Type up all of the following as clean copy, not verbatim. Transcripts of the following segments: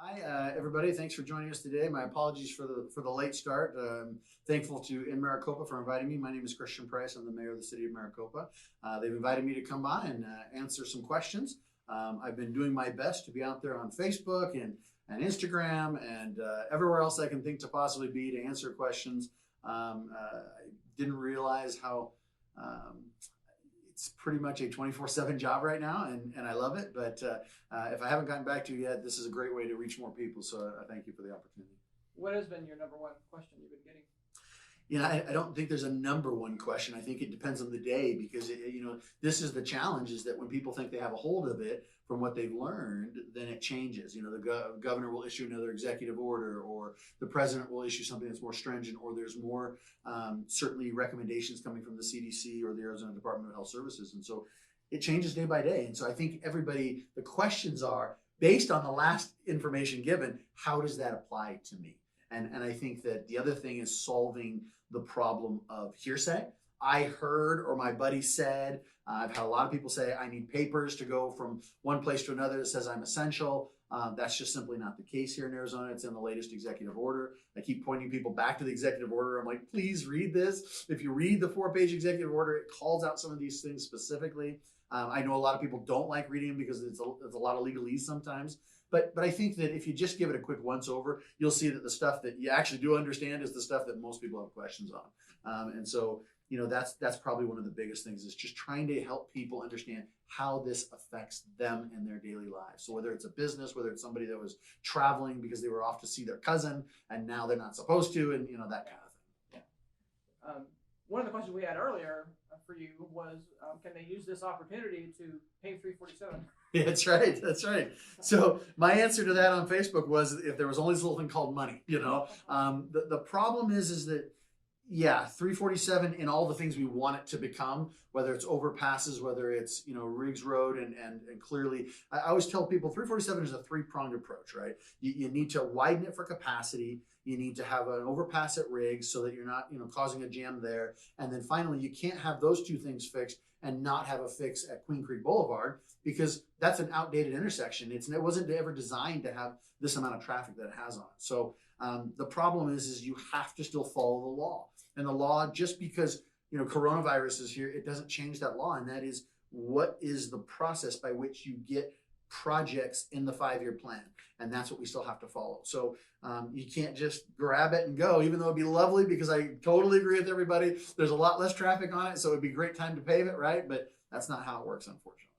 Hi, everybody. Thanks for joining us today. My apologies for the late start. Thankful to InMaricopa for inviting me. My name is Christian Price. I'm the mayor of the city of Maricopa. They've invited me to come by and answer some questions. I've been doing my best to be out there on Facebook and Instagram and everywhere else I can think to possibly be to answer questions. I didn't realize how it's pretty much a 24/7 job right now, and I love it. But if I haven't gotten back to you yet, this is a great way to reach more people. So I thank you for the opportunity. What has been your number one question you've been getting? You know, I don't think there's a number one question. I think it depends on the day because, this is the challenge is that when people think they have a hold of it from what they've learned, then it changes. The governor will issue another executive order, or the president will issue something that's more stringent, or there's more certainly recommendations coming from the CDC or the Arizona Department of Health Services. And so it changes day by day. And so I think the questions are based on the last information given, how does that apply to me? And I think that the other thing is solving the problem of hearsay. I heard, or my buddy said. I've had a lot of people say I need papers to go from one place to another that says I'm essential. That's just simply not the case here in Arizona. It's in the latest executive order. I keep pointing people back to the executive order. I'm like, please read this. If you read the 4-page executive order, it calls out some of these things specifically. I know a lot of people don't like reading them because it's a lot of legalese sometimes. But I think that if you just give it a quick once over, you'll see that the stuff that you actually do understand is the stuff that most people have questions on. And so, that's probably one of the biggest things is just trying to help people understand how this affects them in their daily lives. So whether it's a business, whether it's somebody that was traveling because they were off to see their cousin and now they're not supposed to, and that kind of thing. Yeah. One of the questions we had earlier for you was, can they use this opportunity to pay 347? Yeah, that's right. So my answer to that on Facebook was if there was only this little thing called money, the problem is that, yeah, 347 in all the things we want it to become, whether it's overpasses, whether it's, Riggs Road and clearly, I always tell people 347 is a 3-pronged approach, right? You need to widen it for capacity. You need to have an overpass at Riggs so that you're not, causing a jam there. And then finally, you can't have those two things fixed and not have a fix at Queen Creek Boulevard because that's an outdated intersection. It wasn't ever designed to have this amount of traffic that it has on it. So the problem is you have to still follow the law. And the law, just because, coronavirus is here, it doesn't change that law. And that is, what is the process by which you get projects in the 5-year plan? And that's what we still have to follow. So you can't just grab it and go, even though it'd be lovely, because I totally agree with everybody. There's a lot less traffic on it, so it'd be a great time to pave it, right? But that's not how it works, unfortunately.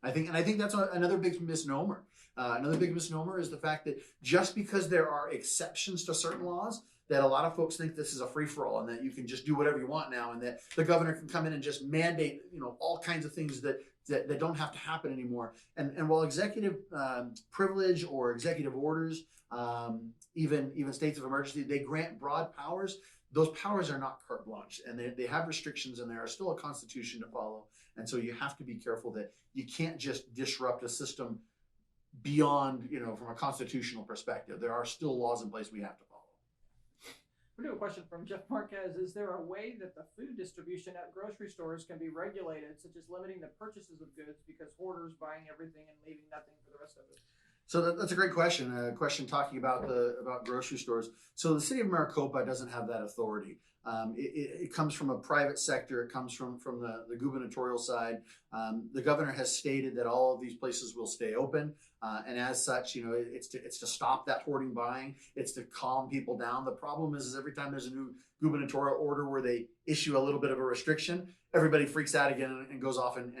I think that's another big misnomer. Another big misnomer is the fact that just because there are exceptions to certain laws, that a lot of folks think this is a free-for-all and that you can just do whatever you want now and that the governor can come in and just mandate, all kinds of things that don't have to happen anymore. And while executive privilege or executive orders, even states of emergency, they grant broad powers. Those powers are not carte blanche, and they have restrictions, and there are still a constitution to follow. And so you have to be careful that you can't just disrupt a system beyond, from a constitutional perspective. There are still laws in place we have to follow. We do a question from Jeff Marquez. Is there a way that the food distribution at grocery stores can be regulated, such as limiting the purchases of goods because hoarders buying everything and leaving nothing for the rest of it? So that's a great question. A question talking about grocery stores. So the city of Maricopa doesn't have that authority. It comes from a private sector. It comes from the gubernatorial side. The governor has stated that all of these places will stay open, and as such, it's to stop that hoarding buying. It's to calm people down. The problem is every time there's a new gubernatorial order where they issue a little bit of a restriction, everybody freaks out again and goes off and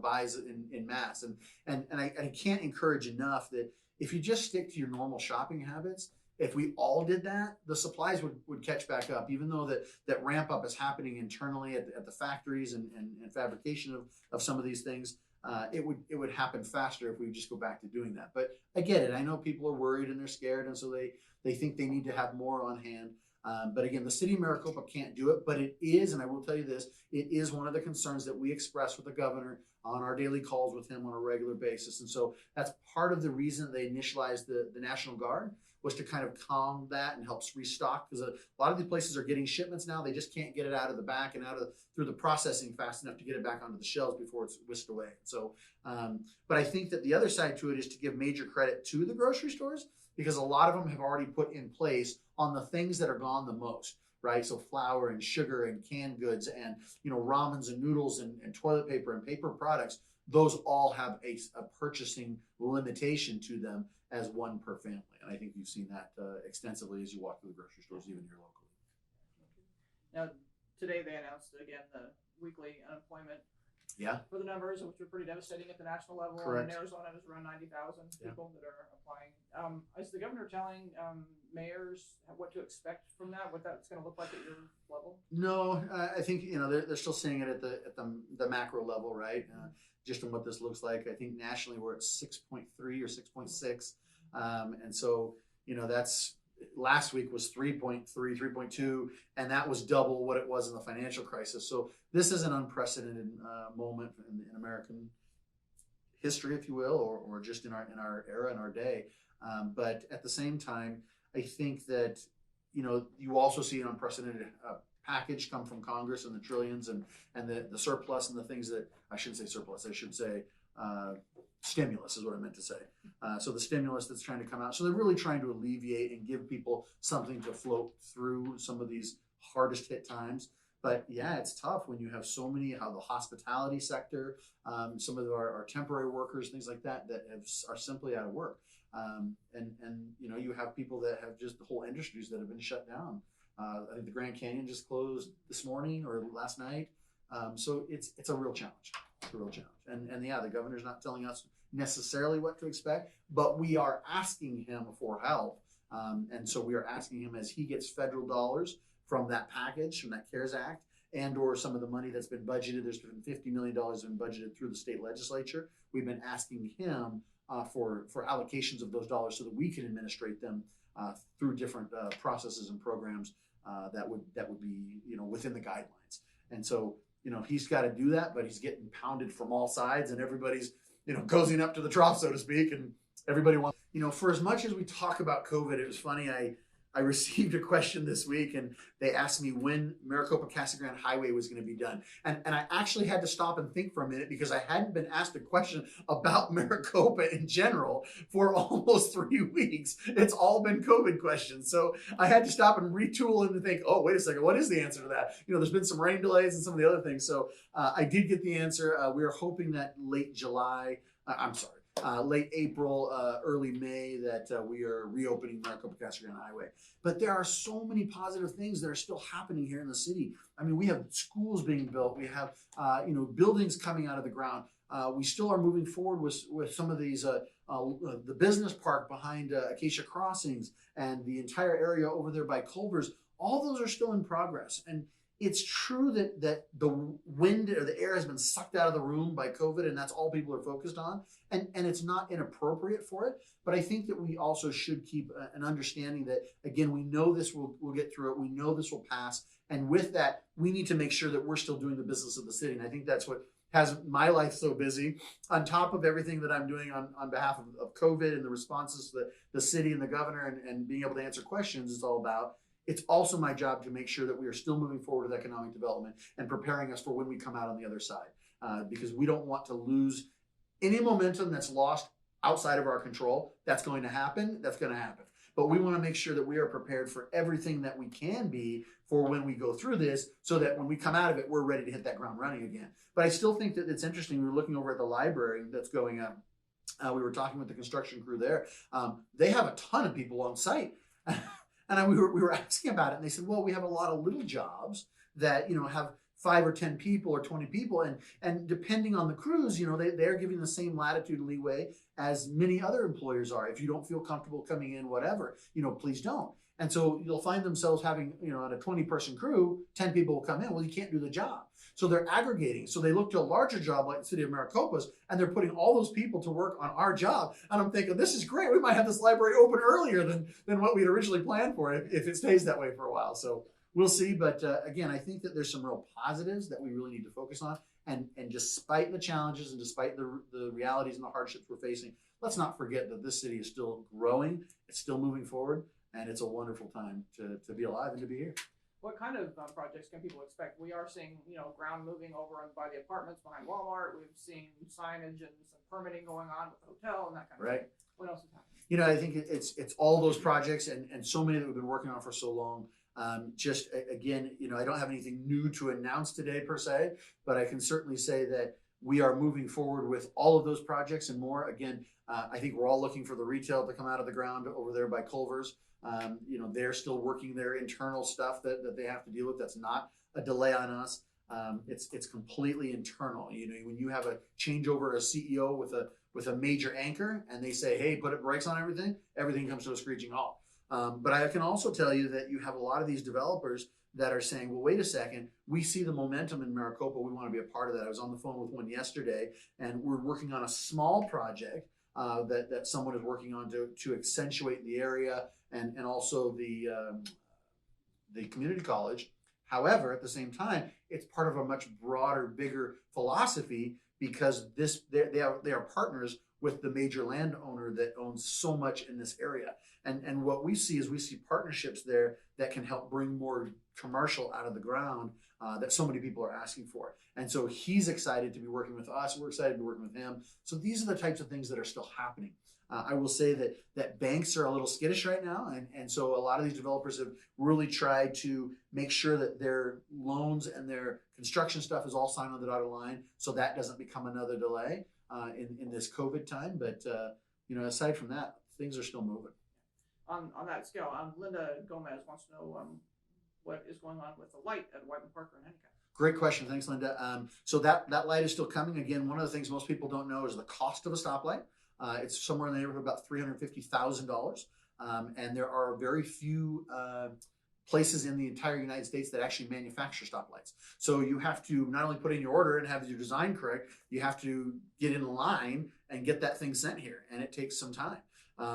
buys in mass. And I can't encourage enough that if you just stick to your normal shopping habits, if we all did that, the supplies would catch back up, even though that ramp up is happening internally at the factories and fabrication of some of these things. It would happen faster if we just go back to doing that. But I get it. I know people are worried and they're scared, and so they think they need to have more on hand. But again, the city of Maricopa can't do it, but it is, and I will tell you this, it is one of the concerns that we expressed with the governor on our daily calls with him on a regular basis. And so that's part of the reason they initialized the National Guard, was to kind of calm that and helps restock, because a lot of these places are getting shipments now. They just can't get it out of the back and through the processing fast enough to get it back onto the shelves before it's whisked away. So, but I think that the other side to it is to give major credit to the grocery stores, because a lot of them have already put in place on the things that are gone the most, right? So flour and sugar and canned goods and, ramens and noodles and toilet paper and paper products, those all have a purchasing limitation to them as one per family. And I think you've seen that extensively as you walk through the grocery stores, even here locally. Now, today they announced again the weekly unemployment for the numbers, which were pretty devastating at the national level. Correct. In Arizona, there's around 90,000 people that are applying. Is the governor telling mayors what to expect from that, what that's going to look like at your level? No, I think they're still seeing it at the macro level, right? Just on what this looks like. I think nationally we're at 6.3 or 6.6, and so that's last week was 3.3, 3.2, and that was double what it was in the financial crisis. So this is an unprecedented moment in American history, if you will, or just in our era, in our day. But at the same time, I think that you also see an unprecedented package come from Congress, and the trillions and the surplus and the things that I shouldn't say surplus, I should say stimulus is what I meant to say. So the stimulus that's trying to come out. So they're really trying to alleviate and give people something to float through some of these hardest hit times. But yeah, it's tough when you have so many, how the hospitality sector, some of our temporary workers, things like that are simply out of work. And you have people that have just the whole industries that have been shut down. I think the Grand Canyon just closed this morning or last night. So it's a real challenge. It's a real challenge. And yeah, the governor's not telling us necessarily what to expect, but we are asking him for help. And so we are asking him, as he gets federal dollars from that package, from that CARES Act, and or some of the money that's been budgeted. There's been $50 million been budgeted through the state legislature. We've been asking him for allocations of those dollars so that we can administrate them through different processes and programs that would be within the guidelines. And so he's got to do that, but he's getting pounded from all sides, and everybody's cozying up to the trough, so to speak, and everybody wants. For as much as we talk about COVID, it was funny. I received a question this week, and they asked me when Maricopa Casa Grande Highway was going to be done. And I actually had to stop and think for a minute, because I hadn't been asked a question about Maricopa in general for almost 3 weeks. It's all been COVID questions. So I had to stop and retool and think, oh, wait a second, what is the answer to that? There's been some rain delays and some of the other things. So I did get the answer. We are hoping that late April, early May, that we are reopening Maricopa Casa Grande Highway. But there are so many positive things that are still happening here in the city. I mean, we have schools being built. We have, buildings coming out of the ground. We still are moving forward with some of these, the business park behind Acacia Crossings and the entire area over there by Culver's. All those are still in progress. And it's true that the wind or the air has been sucked out of the room by COVID, and that's all people are focused on. And it's not inappropriate for it. But I think that we also should keep an understanding that, again, we know this will get through it. We know this will pass. And with that, we need to make sure that we're still doing the business of the city. And I think that's what has my life so busy, on top of everything that I'm doing on behalf of COVID and the responses to the city and the governor and being able to answer questions is all about. It's also my job to make sure that we are still moving forward with economic development and preparing us for when we come out on the other side, because we don't want to lose any momentum that's lost outside of our control. That's going to happen. That's going to happen. But we want to make sure that we are prepared for everything that we can be for when we go through this, so that when we come out of it, we're ready to hit that ground running again. But I still think that it's interesting. We were looking over at the library that's going up. We were talking with the construction crew there. They have a ton of people on site. And we were asking about it, and they said, well, we have a lot of little jobs that, have 5 or 10 people or 20 people. And depending on the crews, they're giving the same latitude and leeway as many other employers are. If you don't feel comfortable coming in, whatever, please don't. And so you'll find themselves having, on a 20-person crew, 10 people will come in. Well, you can't do the job. So they're aggregating. So they look to a larger job like the city of Maricopa's, and they're putting all those people to work on our job. And I'm thinking, this is great. We might have this library open earlier than what we'd originally planned for if it stays that way for a while. So we'll see. But again, I think that there's some real positives that we really need to focus on. And despite the challenges and despite the realities and the hardships we're facing, let's not forget that this city is still growing, it's still moving forward, and it's a wonderful time to be alive and to be here. What kind of projects can people expect? We are seeing, ground moving over by the apartments behind Walmart. We've seen signage and some permitting going on with the hotel and that kind of Right. thing. What else is happening? I think it's all those projects and so many that we've been working on for so long. Just again, I don't have anything new to announce today per se, but I can certainly say that we are moving forward with all of those projects and more. Again, I think we're all looking for the retail to come out of the ground over there by Culver's. They're still working their internal stuff that they have to deal with. That's not a delay on us. It's completely internal. When you have a changeover, a CEO with a major anchor, and they say, "Hey, put brakes on everything," everything comes to a screeching halt. But I can also tell you that you have a lot of these developers that are saying, "Well, wait a second, we see the momentum in Maricopa. We want to be a part of that." I was on the phone with one yesterday, and we're working on a small project that someone is working on to accentuate the area and also the community college. However, at the same time, it's part of a much broader, bigger philosophy because they are partners with the major landowner that owns so much in this area. And what we see partnerships there that can help bring more commercial out of the ground that so many people are asking for. And so he's excited to be working with us. We're excited to be working with him. So these are the types of things that are still happening. I will say that banks are a little skittish right now. And so a lot of these developers have really tried to make sure that their loans and their construction stuff is all signed on the dotted line so that doesn't become another delay in this COVID time. But, aside from that, things are still moving. On that scale, Linda Gomez wants to know what is going on with the light at Whiteman Parker and Endicott. Great question. Thanks, Linda. So that light is still coming. Again, one of the things most people don't know is the cost of a stoplight. It's somewhere in the neighborhood of about $350,000. And there are very few places in the entire United States that actually manufacture stoplights. So you have to not only put in your order and have your design correct, you have to get in line and get that thing sent here. And it takes some time.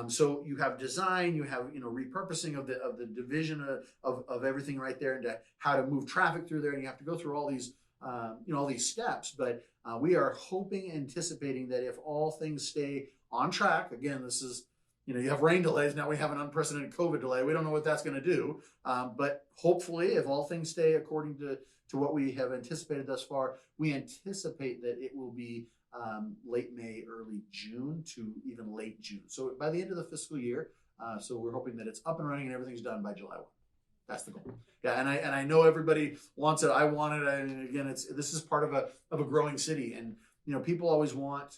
So you have design, you have repurposing of the division of everything right there, and how to move traffic through there, and you have to go through all these steps. But we are hoping, anticipating that if all things stay on track, again, this is you have rain delays, now we have an unprecedented COVID delay. We don't know what that's going to do, but hopefully, if all things stay according to what we have anticipated thus far, we anticipate that it will be late May, early June to even late June. So by the end of the fiscal year, so we're hoping that it's up and running and everything's done by July 1. That's the goal. Yeah, and I know everybody wants it. I want it. And again, this is part of a growing city, and people always want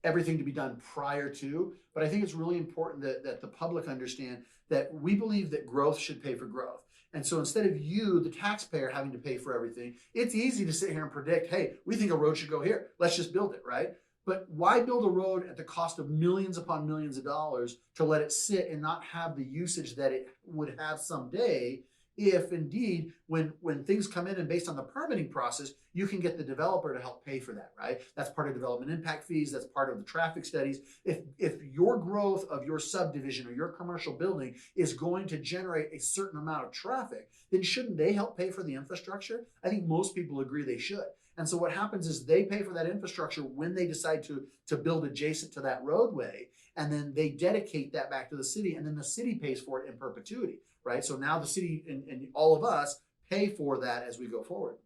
everything to be done prior to. But I think it's really important that the public understand that we believe that growth should pay for growth. And so instead of you, the taxpayer, having to pay for everything, it's easy to sit here and predict, hey, we think a road should go here. Let's just build it, right? But why build a road at the cost of millions upon millions of dollars to let it sit and not have the usage that it would have someday if indeed, when things come in and based on the permitting process, you can get the developer to help pay for that, right? That's part of development impact fees. That's part of the traffic studies. If your growth of your subdivision or your commercial building is going to generate a certain amount of traffic, then shouldn't they help pay for the infrastructure? I think most people agree they should. And so what happens is they pay for that infrastructure when they decide to build adjacent to that roadway, and then they dedicate that back to the city, and then the city pays for it in perpetuity, right? So now the city and all of us pay for that as we go forward.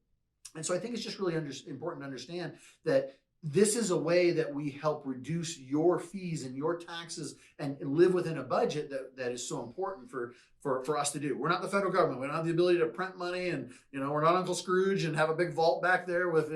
And so I think it's just really important to understand that this is a way that we help reduce your fees and your taxes and live within a budget that is so important for us to do. We're not the federal government. We don't have the ability to print money, and we're not Uncle Scrooge and have a big vault back there with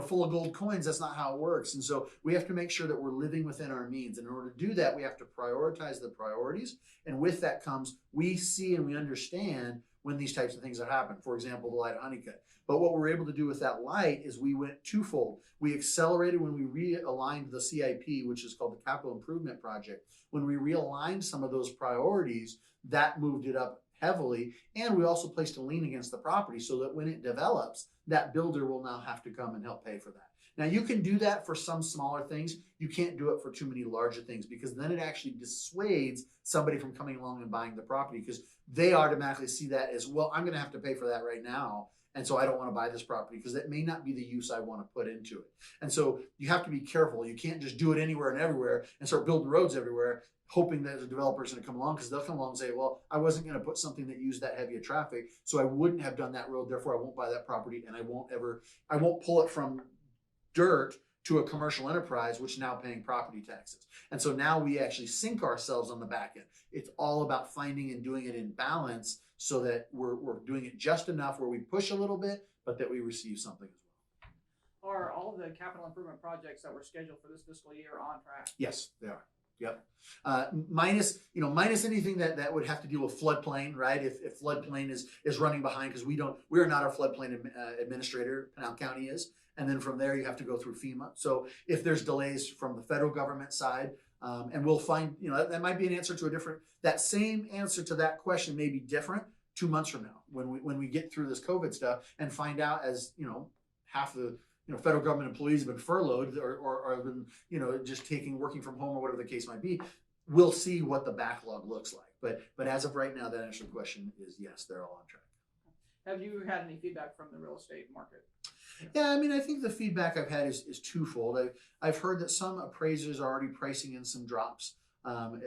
full of gold coins. That's not how it works. And so we have to make sure that we're living within our means. And in order to do that, we have to prioritize the priorities. And with that comes, we see and we understand when these types of things have happened. For example, the light at Honeycutt. But what we're able to do with that light is we went twofold. We accelerated when we realigned the CIP, which is called the Capital Improvement Project. When we realigned some of those priorities, that moved it up heavily. And we also placed a lien against the property so that when it develops, that builder will now have to come and help pay for that. Now, you can do that for some smaller things. You can't do it for too many larger things, because then it actually dissuades somebody from coming along and buying the property, because they automatically see that as, well, I'm going to have to pay for that right now. And so I don't want to buy this property because that may not be the use I want to put into it. And so you have to be careful. You can't just do it anywhere and everywhere and start building roads everywhere, hoping that the developer is going to come along, because they'll come along and say, well, I wasn't going to put something that used that heavy of traffic, so I wouldn't have done that road. Therefore, I won't buy that property, and I won't pull it from dirt to a commercial enterprise, which is now paying property taxes. And so now we actually sink ourselves on the back end. It's all about finding and doing it in balance so that we're doing it just enough where we push a little bit, but that we receive something as well. Are all of the capital improvement projects that were scheduled for this fiscal year on track? Yes, they are. Yep. Minus anything that would have to deal with floodplain, right? If floodplain is running behind, because we are not our floodplain administrator, Pinal County is. And then from there, you have to go through FEMA. So if there's delays from the federal government side, and we'll find, that might be an answer to that same answer to that question may be different 2 months from now when we get through this COVID stuff and find out, as half the federal government employees have been furloughed or have been, just working from home or whatever the case might be. We'll see what the backlog looks like. But as of right now, that answer to the question is yes, they're all on track. Have you had any feedback from the real estate market? Yeah, I think the feedback I've had is twofold. I've heard that some appraisers are already pricing in some drops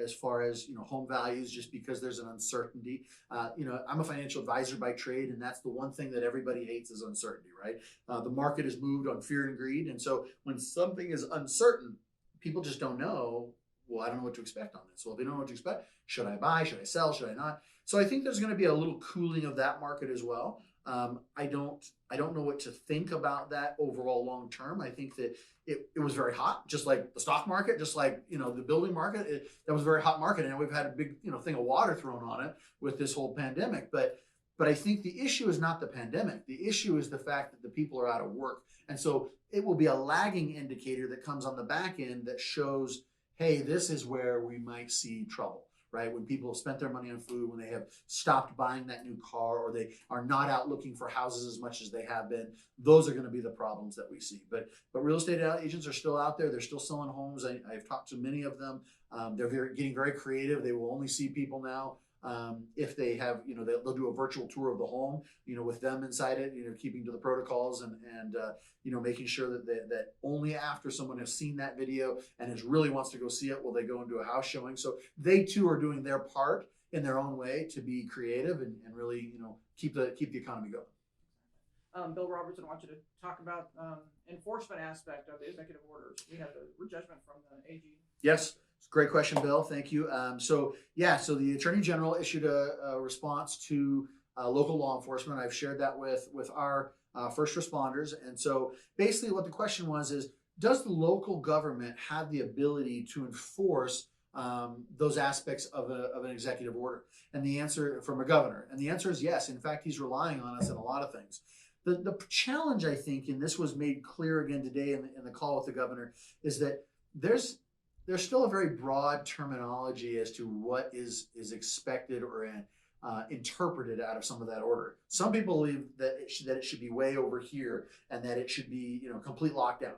as far as home values, just because there's an uncertainty. I'm a financial advisor by trade, and that's the one thing that everybody hates is uncertainty, right? The market is moved on fear and greed, and so when something is uncertain, people just don't know. Well, I don't know what to expect on this. Well, if they don't know what to expect, should I buy? Should I sell? Should I not? So I think there's going to be a little cooling of that market as well. I don't know what to think about that overall long term. I think that it was very hot, just like the stock market, just like the building market. That was a very hot market, and we've had a big thing of water thrown on it with this whole pandemic. But I think the issue is not the pandemic. The issue is the fact that the people are out of work, and so it will be a lagging indicator that comes on the back end that shows, hey, this is where we might see trouble. Right? When people have spent their money on food, when they have stopped buying that new car, or they are not out looking for houses as much as they have been, those are going to be the problems that we see. But real estate agents are still out there. They're still selling homes. I've talked to many of them. They're getting very creative. They will only see people now if they have, they'll do a virtual tour of the home, with them inside it, keeping to the protocols and making sure that only after someone has seen that video and really wants to go see it will they go into a house showing. So they too are doing their part in their own way to be creative and really, keep the economy going. Bill Robertson, I want you to talk about enforcement aspect of the executive orders. We have the judgment from the AG. Yes. Great question, Bill. Thank you. So the Attorney General issued a response to local law enforcement. I've shared that with our first responders. And so basically what the question was is, does the local government have the ability to enforce those aspects of an executive order? And the answer from a governor. And the answer is yes. In fact, he's relying on us in a lot of things. The challenge, I think, and this was made clear again today in the call with the governor, is that there's still a very broad terminology as to what is expected or interpreted out of some of that order. Some people believe that it should be way over here and that it should be complete lockdown.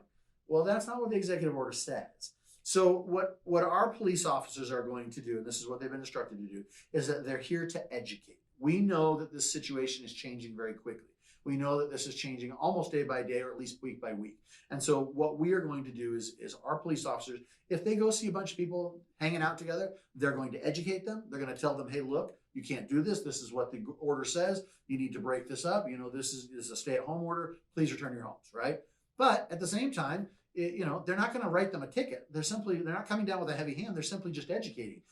Well, that's not what the executive order says. So what our police officers are going to do, and this is what they've been instructed to do, is that they're here to educate. We know that this situation is changing very quickly. We know that this is changing almost day by day, or at least week by week. And so what we are going to do is our police officers, if they go see a bunch of people hanging out together, they're going to educate them. They're going to tell them, hey, look, you can't do this. This is what the order says. You need to break this up. This is a stay-at-home order. Please return your homes, right? But at the same time, they're not going to write them a ticket. They're not coming down with a heavy hand. They're simply just educating.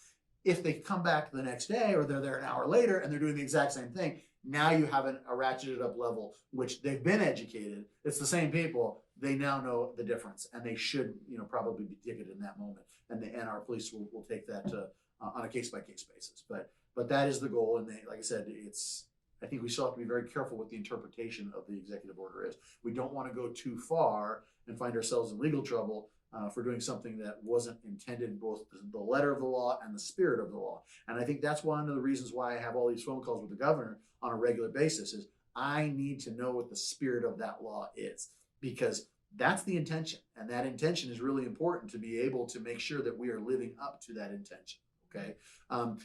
If they come back the next day or they're there an hour later and they're doing the exact same thing, now you have a ratcheted up level, which they've been educated. It's the same people. They now know the difference, and they should, probably be ticketed in that moment. And our police will take that on a case-by-case basis. But that is the goal. And like I said, I think we still have to be very careful what the interpretation of the executive order is. We don't want to go too far and find ourselves in legal trouble for doing something that wasn't intended, both the letter of the law and the spirit of the law. And I think that's one of the reasons why I have all these phone calls with the governor on a regular basis is I need to know what the spirit of that law is, because that's the intention. And that intention is really important to be able to make sure that we are living up to that intention. Okay.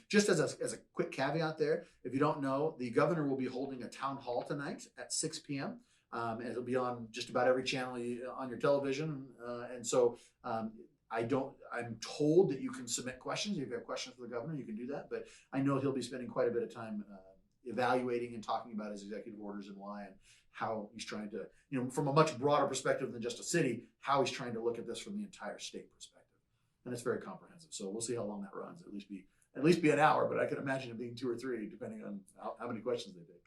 Just as a quick caveat there, if you don't know, the governor will be holding a town hall tonight at 6 p.m. And it'll be on just about every channel on your television. And so I'm told that you can submit questions. If you have questions for the governor, you can do that. But I know he'll be spending quite a bit of time evaluating and talking about his executive orders and why and how he's trying to, from a much broader perspective than just a city, how he's trying to look at this from the entire state perspective. And it's very comprehensive. So we'll see how long that runs. At least be an hour, but I can imagine it being 2 or 3, depending on how many questions they take.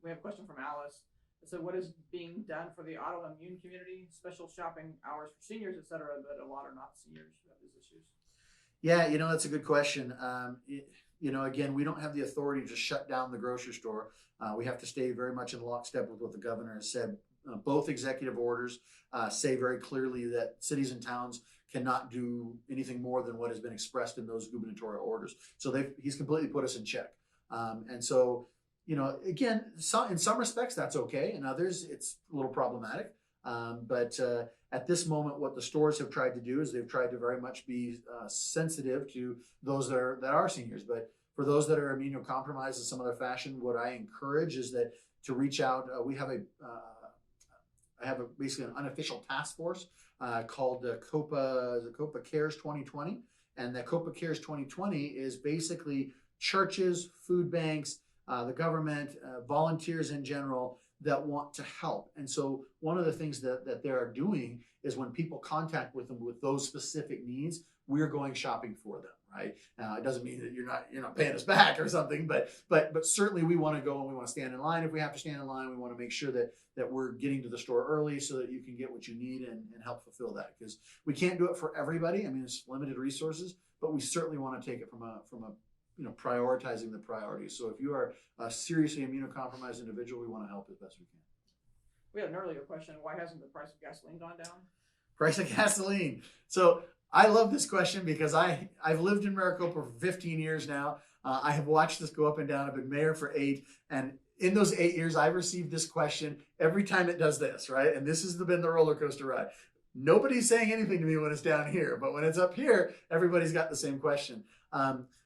We have a question from Alice. So what is being done for the autoimmune community, special shopping hours for seniors, et cetera, but a lot are not seniors who have these issues? Yeah, that's a good question. Again, we don't have the authority to shut down the grocery store. We have to stay very much in lockstep with what the governor has said. Both executive orders say very clearly that cities and towns cannot do anything more than what has been expressed in those gubernatorial orders. So he's completely put us in check. And so, again, in some respects, that's okay. In others, it's a little problematic. But at this moment, what the stores have tried to do is they've tried to very much be sensitive to those that are seniors. But for those that are immunocompromised in some other fashion, what I encourage is that to reach out. I have basically an unofficial task force called the Copa Cares 2020. And the Copa Cares 2020 is basically churches, food banks, the government, volunteers in general that want to help. And so one of the things that they are doing is when people contact with them with those specific needs, we're going shopping for them, right? Now, it doesn't mean that you're not paying us back or something, but certainly we want to go and we want to stand in line. If we have to stand in line, we want to make sure that we're getting to the store early so that you can get what you need and help fulfill that, because we can't do it for everybody. I mean, it's limited resources, but we certainly want to take it from a prioritizing the priorities. So if you are a seriously immunocompromised individual, we want to help as best we can. We had an earlier question. Why hasn't the price of gasoline gone down? Price of gasoline. So I love this question because I've lived in Maricopa for 15 years now. I have watched this go up and down. I've been mayor for 8. And in those 8 years, I've received this question every time it does this, right? And this has been the roller coaster ride. Nobody's saying anything to me when it's down here, but when it's up here, everybody's got the same question.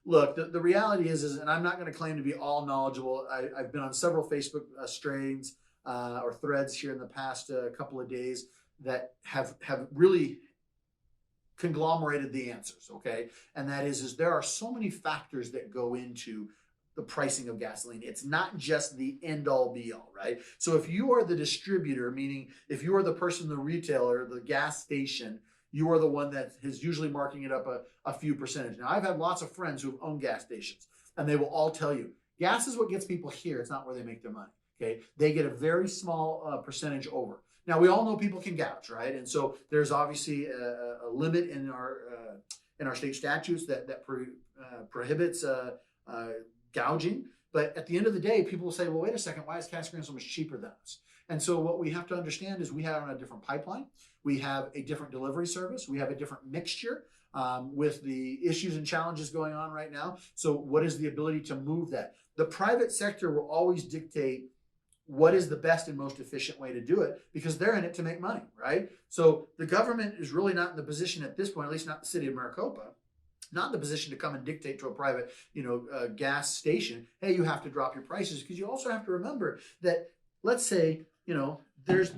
Look, the reality is, and I'm not going to claim to be all knowledgeable. I've been on several Facebook strains or threads here in the past couple of days that have really conglomerated the answers, okay? And that is there are so many factors that go into the pricing of gasoline. It's not just the end-all be-all, right? So if you are the distributor, meaning if you are the person, the retailer, the gas station, you are the one that is usually marking it up a few percentage. Now, I've had lots of friends who've owned gas stations, and they will all tell you, gas is what gets people here. It's not where they make their money, okay? They get a very small percentage over. Now, we all know people can gouge, right? And so there's obviously a limit in our state statutes that prohibits gouging. But at the end of the day, people will say, well, wait a second, why is Casa Grande so much cheaper than us? And so what we have to understand is we have on a different pipeline. We have a different delivery service. We have a different mixture with the issues and challenges going on right now. So what is the ability to move that? The private sector will always dictate what is the best and most efficient way to do it because they're in it to make money, right? So the government is really not in the position at this point, at least not the city of Maricopa, not in the position to come and dictate to a private, gas station, hey, you have to drop your prices, because you also have to remember that, let's say,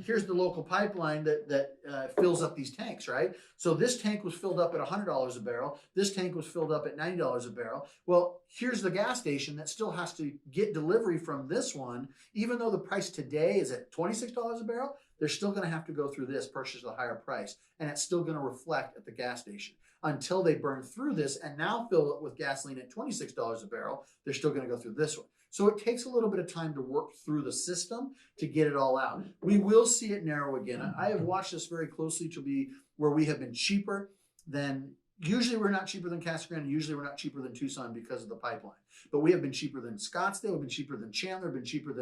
here's the local pipeline that fills up these tanks, right? So this tank was filled up at $100 a barrel. This tank was filled up at $90 a barrel. Well, here's the gas station that still has to get delivery from this one. Even though the price today is at $26 a barrel, they're still going to have to go through this, purchase a higher price, and it's still going to reflect at the gas station. Until they burn through this and now fill it with gasoline at $26 a barrel, they're still going to go through this one. So it takes a little bit of time to work through the system to get it all out. We will see it narrow again. I have watched this very closely to be where we have been cheaper than, usually we're not cheaper than Casa Grande, usually we're not cheaper than Tucson because of the pipeline. But we have been cheaper than Scottsdale, we've been cheaper than Chandler, been cheaper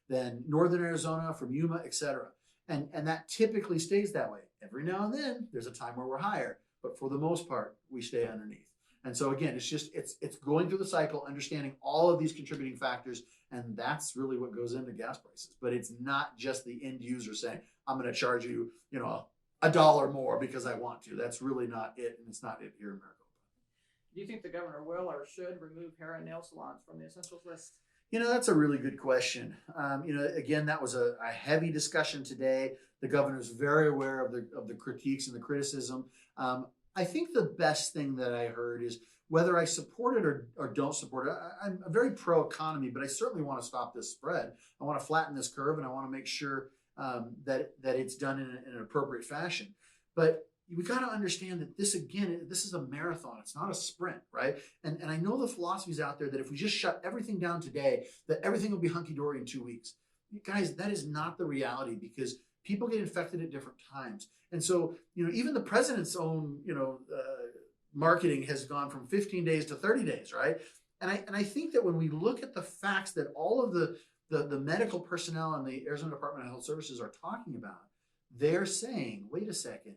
than Northern Arizona, from Yuma, etc. And that typically stays that way. Every now and then, there's a time where we're higher, but for the most part, we stay underneath. And so again, it's going through the cycle, understanding all of these contributing factors, and that's really what goes into gas prices. But it's not just the end user saying, I'm going to charge you, $1 more because I want to. That's really not it, and it's not it here in Maricopa. Do you think the governor will or should remove hair and nail salons from the essentials list? That's a really good question. Again, that was a heavy discussion today. The governor's very aware of the critiques and the criticism. I think the best thing that I heard is whether I support it or don't support it. I'm very pro-economy, but I certainly want to stop this spread. I want to flatten this curve, and I want to make sure that it's done in an appropriate fashion. But we got to understand that this is a marathon. It's not a sprint, right? And I know the philosophy is out there that if we just shut everything down today, that everything will be hunky-dory in 2 weeks. Guys, that is not the reality, because people get infected at different times. And so, even the president's own, marketing has gone from 15 days to 30 days, right? And I think that when we look at the facts that all of the medical personnel and the Arizona Department of Health Services are talking about, they're saying, wait a second,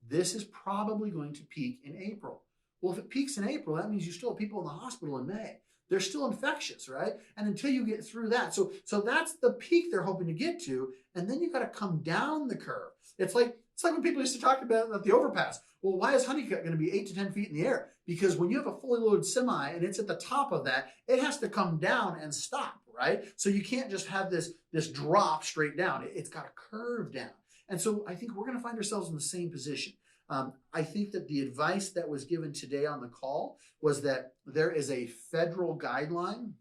this is probably going to peak in April. Well, if it peaks in April, that means you still have people in the hospital in May. They're still infectious, right? And until you get through that, so that's the peak they're hoping to get to, and then you got to come down the curve. It's like when people used to talk about the overpass. Well, why is Honeycutt going to be 8 to 10 feet in the air? Because when you have a fully loaded semi and it's at the top of that, it has to come down and stop, right? So you can't just have this drop straight down. It's got to curve down. And so I think we're going to find ourselves in the same position. I think that the advice that was given today on the call was that there is a federal guideline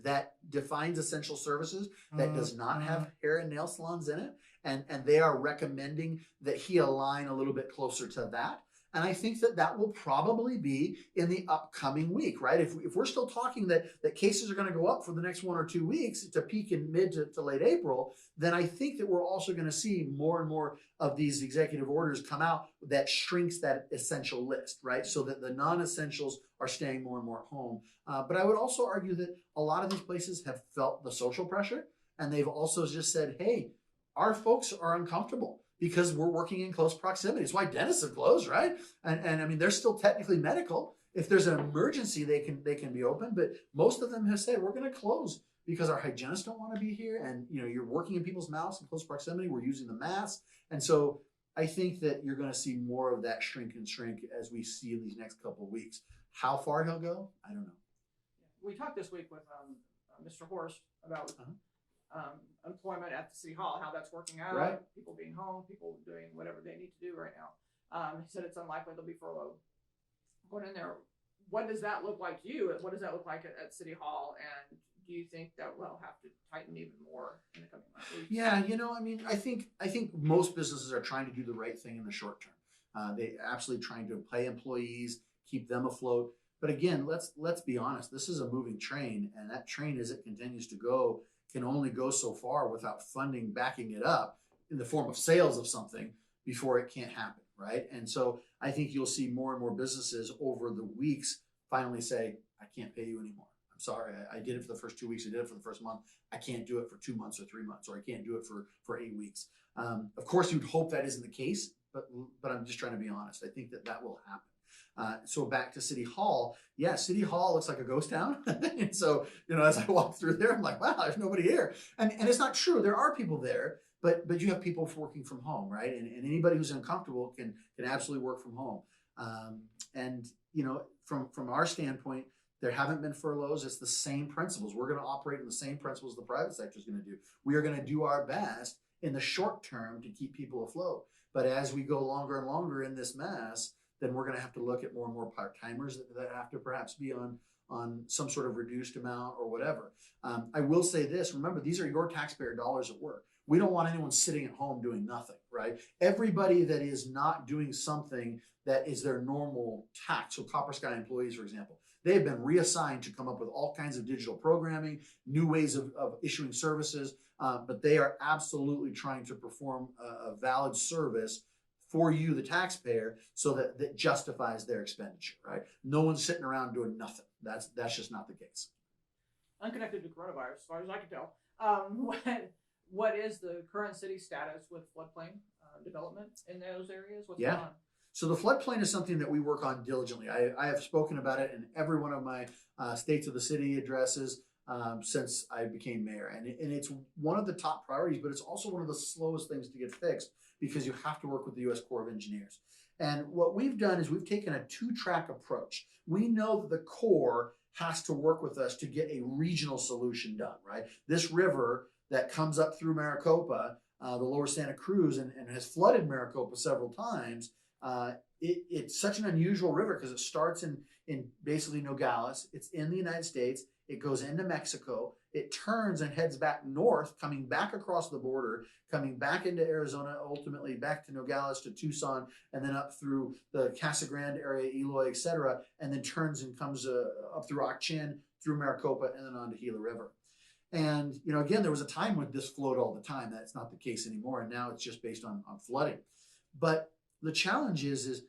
that defines essential services that does not have hair and nail salons in it. And they are recommending that he align a little bit closer to that. And I think that will probably be in the upcoming week, right? If we're still talking that cases are going to go up for the next 1 or 2 weeks to peak in mid to late April, then I think that we're also going to see more and more of these executive orders come out that shrinks that essential list, right? So that the non-essentials are staying more and more at home. But I would also argue that a lot of these places have felt the social pressure, and they've also just said, hey, our folks are uncomfortable because we're working in close proximity. It's why dentists have closed, right? And I mean, they're still technically medical. If there's an emergency, they can be open, but most of them have said, we're going to close because our hygienists don't want to be here. And, you're working in people's mouths in close proximity. We're using the mask. And so I think that you're going to see more of that shrink as we see in these next couple of weeks. How far he'll go, I don't know. We talked this week with Mr. Horst about employment at the city hall, how that's working out, right. People being home, people doing whatever they need to do right now. He said it's unlikely they'll be furloughed. Going in there, what does that look like to you? What does that look like at City Hall? And do you think that we'll have to tighten even more in the coming months? Yeah, I think most businesses are trying to do the right thing in the short term. They absolutely trying to pay employees, keep them afloat. But again, let's be honest. This is a moving train, and that train, as it continues to go, can only go so far without funding backing it up in the form of sales of something before it can't happen, right? And so I think you'll see more and more businesses over the weeks finally say, I can't pay you anymore. I'm sorry, I did it for the first 2 weeks. I did it for the first month. I can't do it for 2 months or 3 months, or I can't do it for 8 weeks. Of course, you'd hope that isn't the case, but I'm just trying to be honest. I think that will happen. So back to City Hall. Yeah, City Hall looks like a ghost town. And so, as I walk through there, I'm like, wow, there's nobody here. And it's not true. There are people there, but you have people working from home, right? And anybody who's uncomfortable can absolutely work from home. And from our standpoint, there haven't been furloughs. It's the same principles. We're going to operate in the same principles the private sector is going to do. We are going to do our best in the short term to keep people afloat. But as we go longer and longer in this mess, then we're going to have to look at more and more part-timers that have to perhaps be on some sort of reduced amount or whatever. I will say this, remember, these are your taxpayer dollars at work. We don't want anyone sitting at home doing nothing, right? Everybody that is not doing something that is their normal tax, so Copper Sky employees, for example, they have been reassigned to come up with all kinds of digital programming, new ways of issuing services, but they are absolutely trying to perform a valid service for you, the taxpayer, so that justifies their expenditure, right? No one's sitting around doing nothing. That's just not the case. Unconnected to coronavirus, as far as I can tell, what is the current city status with floodplain development in those areas? What's going on? So the floodplain is something that we work on diligently. I have spoken about it in every one of my States of the City addresses since I became mayor. And it's one of the top priorities, but it's also one of the slowest things to get fixed because you have to work with the U.S. Corps of Engineers. And what we've done is we've taken a 2-track approach. We know that the Corps has to work with us to get a regional solution done, right? This river that comes up through Maricopa, the lower Santa Cruz, and has flooded Maricopa several times. It's such an unusual river because it starts in basically Nogales. It's in the United States. It goes into Mexico. It turns and heads back north, coming back across the border, coming back into Arizona, ultimately back to Nogales, to Tucson, and then up through the Casa Grande area, Eloy, etc., and then turns and comes up through Ak-Chin, through Maricopa, and then on to Gila River. And, again, there was a time when this flowed all the time. That's not the case anymore, and now it's just based on flooding. But the challenge is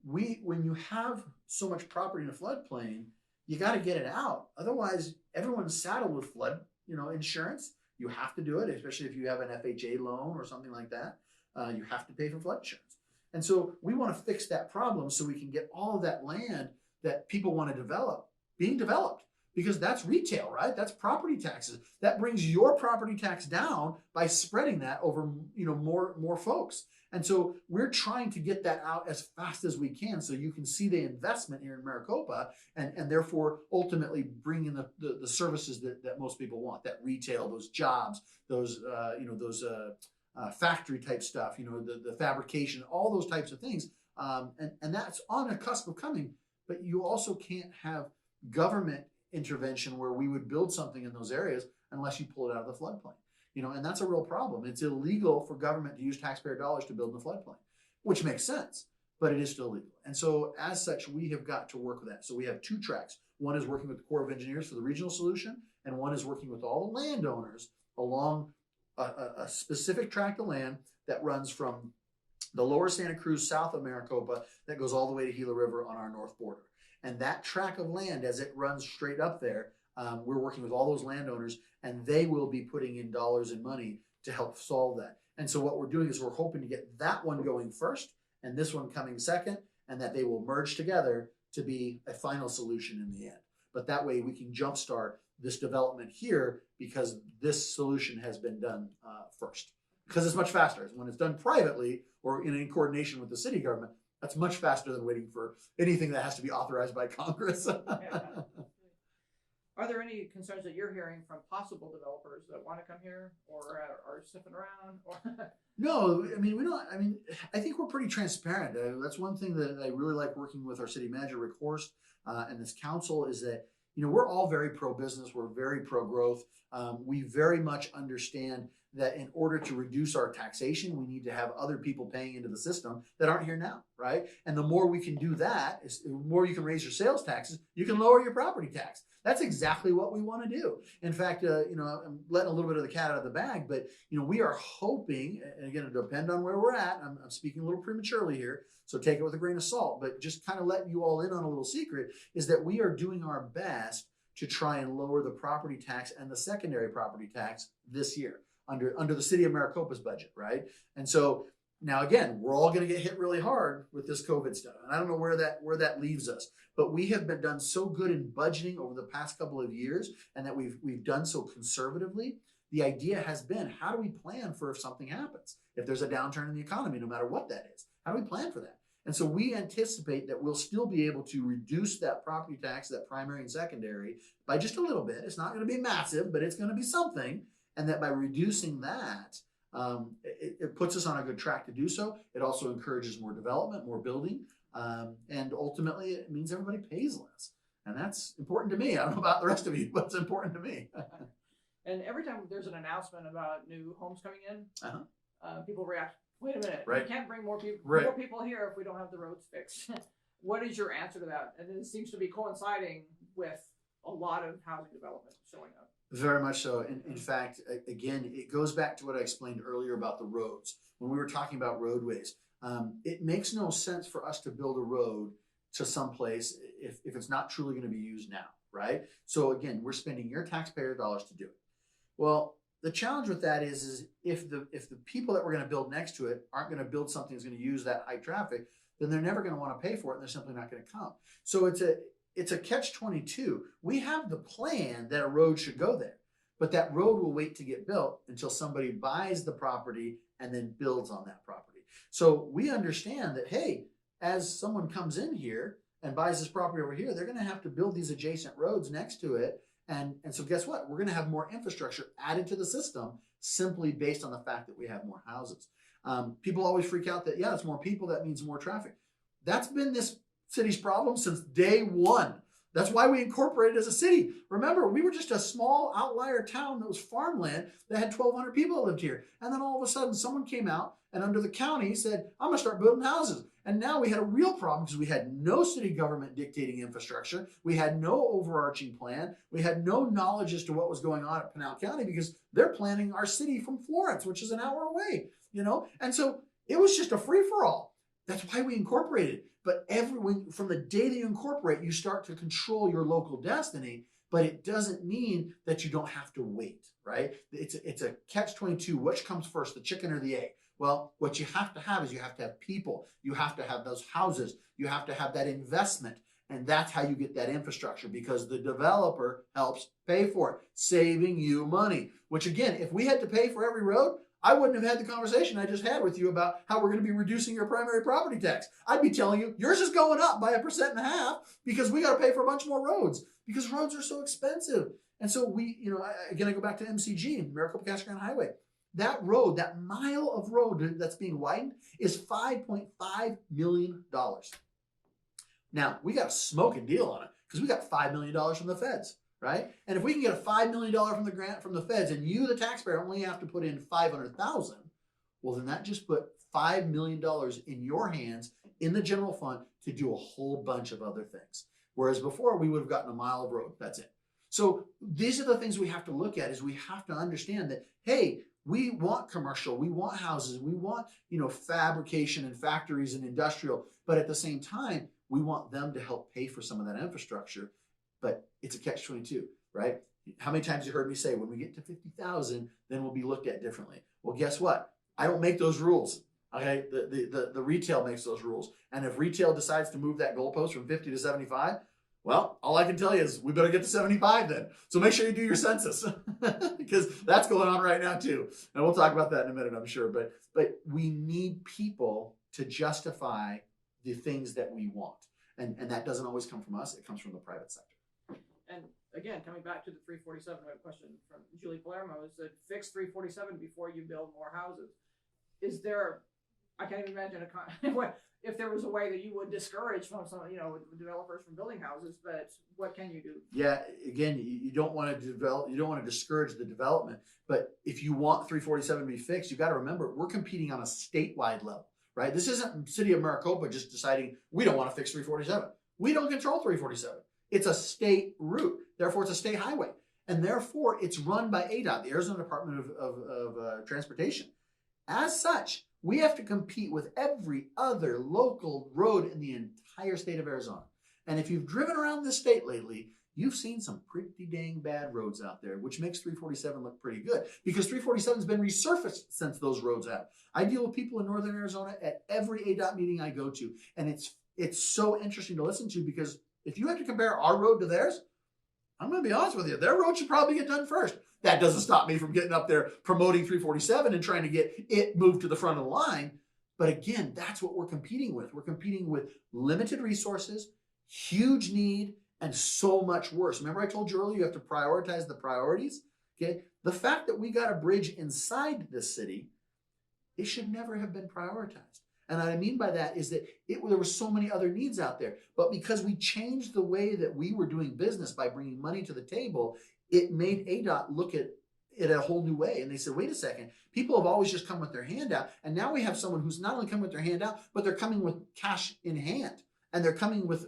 when you have so much property in a floodplain, you got to get it out. Otherwise, everyone's saddled with flood, insurance. You have to do it, especially if you have an FHA loan or something like that. You have to pay for flood insurance. And so we want to fix that problem so we can get all of that land that people want to develop being developed, because that's retail, right? That's property taxes. That brings your property tax down by spreading that over, more folks. And so we're trying to get that out as fast as we can so you can see the investment here in Maricopa and therefore ultimately bring in the services that most people want, that retail, those jobs, those factory type stuff, the fabrication, all those types of things. And that's on a cusp of coming, but you also can't have government intervention where we would build something in those areas unless you pull it out of the floodplain. And that's a real problem. It's illegal for government to use taxpayer dollars to build in the floodplain, which makes sense, but it is still legal. And so as such, we have got to work with that. So we have 2 tracks. One is working with the Corps of Engineers for the regional solution, and one is working with all the landowners along a specific tract of land that runs from the lower Santa Cruz, south of Maricopa, that goes all the way to Gila River on our north border. And that tract of land, as it runs straight up there, we're working with all those landowners, and they will be putting in dollars and money to help solve that. And so what we're doing is we're hoping to get that one going first and this one coming second, and that they will merge together to be a final solution in the end. But that way we can jumpstart this development here because this solution has been done first. Because it's much faster. When it's done privately or in coordination with the city government, that's much faster than waiting for anything that has to be authorized by Congress. Yeah. Are there any concerns that you're hearing from possible developers that want to come here or are sniffing around? No, we don't. I think we're pretty transparent. That's one thing that I really like working with our city manager, Rick Horst, and this council is that, we're all very pro-business. We're very pro-growth. We very much understand that in order to reduce our taxation, we need to have other people paying into the system that aren't here now, right? And the more we can do that, the more you can raise your sales taxes, you can lower your property tax. That's exactly what we want to do. In fact, I'm letting a little bit of the cat out of the bag, but we are hoping, and again, it'll depend on where we're at. I'm speaking a little prematurely here, so take it with a grain of salt, but just kind of letting you all in on a little secret is that we are doing our best to try and lower the property tax and the secondary property tax this year under the city of Maricopa's budget, right? And so now again, we're all going to get hit really hard with this COVID stuff, and I don't know where that leaves us. But we have been done so good in budgeting over the past couple of years, and that we've done so conservatively. The idea has been, how do we plan for if something happens? If there's a downturn in the economy, no matter what that is, how do we plan for that? And so we anticipate that we'll still be able to reduce that property tax, that primary and secondary, by just a little bit. It's not going to be massive, but it's going to be something. And that by reducing that, it puts us on a good track to do so. It also encourages more development, more building. And ultimately, it means everybody pays less. And that's important to me. I don't know about the rest of you, but it's important to me. And every time there's an announcement about new homes coming in, people react, wait a minute, right. We can't bring more people here if we don't have the roads fixed. What is your answer to that? And it seems to be coinciding with a lot of housing development showing up. Very much so. In fact, again, it goes back to what I explained earlier about the roads. When we were talking about roadways, it makes no sense for us to build a road to someplace if it's not truly going to be used now, right? So again, we're spending your taxpayer dollars to do it. Well, the challenge with that is if the people that we're going to build next to it aren't going to build something that's going to use that high traffic, then they're never going to want to pay for it, and they're simply not going to come. So it's a catch-22. We have the plan that a road should go there, but that road will wait to get built until somebody buys the property and then builds on that property. So we understand that, hey, as someone comes in here and buys this property over here, they're going to have to build these adjacent roads next to it. And so guess what? We're going to have more infrastructure added to the system simply based on the fact that we have more houses. People always freak out that, yeah, it's more people, that means more traffic. That's been this city's problem since day one. That's why we incorporated as a city. Remember, we were just a small outlier town that was farmland that had 1,200 people that lived here. And then all of a sudden, someone came out and under the county said, I'm going to start building houses. And now we had a real problem because we had no city government dictating infrastructure. We had no overarching plan. We had no knowledge as to what was going on at Pinal County because they're planning our city from Florence, which is an hour away, you know? And so it was just a free-for-all. That's why we incorporated. But from the day that you incorporate, you start to control your local destiny, but it doesn't mean that you don't have to wait, right? It's a catch-22. Which comes first, the chicken or the egg? Well, what you have to have is you have to have people. You have to have those houses. You have to have that investment. And that's how you get that infrastructure because the developer helps pay for it, saving you money. Which again, if we had to pay for every road, I wouldn't have had the conversation I just had with you about how we're going to be reducing your primary property tax. I'd be telling you, yours is going up by 1.5% because we got to pay for a bunch more roads because roads are so expensive. And so I go back to MCG, Maricopa Casa Grande Highway. That road, that mile of road that's being widened is $5.5 million. Now, we got a smoking deal on it because we got $5 million from the feds, right? And if we can get a $5 million from the grant from the feds and you, the taxpayer, only have to put in $500,000, well, then that just put $5 million in your hands in the general fund to do a whole bunch of other things. Whereas before, we would have gotten a mile of road. That's it. So these are the things we have to look at is we have to understand that, hey, we want commercial, we want houses, we want, fabrication and factories and industrial, but at the same time, we want them to help pay for some of that infrastructure, but it's a catch-22, right? How many times you heard me say, when we get to 50,000, then we'll be looked at differently. Well, guess what? I don't make those rules, okay? The retail makes those rules. And if retail decides to move that goalpost from 50 to 75, well, all I can tell you is we better get to 75 then. So make sure you do your census because that's going on right now too. And we'll talk about that in a minute, I'm sure. But we need people to justify the things that we want. And that doesn't always come from us. It comes from the private sector. And again, coming back to the 347, I have a question from Julie Palermo, is that fix 347 before you build more houses. Is there, I can't even imagine if there was a way that you would discourage some developers from building houses, but what can you do? Yeah, again, you don't want to discourage the development, but if you want 347 to be fixed, you got to remember we're competing on a statewide level, right? This isn't City of Maricopa just deciding we don't want to fix 347. We don't control 347. It's a state route, therefore it's a state highway, and therefore it's run by ADOT, the Arizona Department of Transportation. As such, we have to compete with every other local road in the entire state of Arizona. And if you've driven around this state lately, you've seen some pretty dang bad roads out there, which makes 347 look pretty good because 347 has been resurfaced since those roads have. I deal with people in northern Arizona at every ADOT meeting I go to, and it's so interesting to listen to because if you have to compare our road to theirs, I'm going to be honest with you, their road should probably get done first. That doesn't stop me from getting up there promoting 347 and trying to get it moved to the front of the line. But again, that's what we're competing with. We're competing with limited resources, huge need, and so much worse. Remember I told you earlier, you have to prioritize the priorities? Okay. The fact that we got a bridge inside this city, it should never have been prioritized. And what I mean by that is that there were so many other needs out there. But because we changed the way that we were doing business by bringing money to the table, it made ADOT look at it a whole new way. And they said, wait a second, people have always just come with their hand out. And now we have someone who's not only coming with their hand out, but they're coming with cash in hand. And they're coming with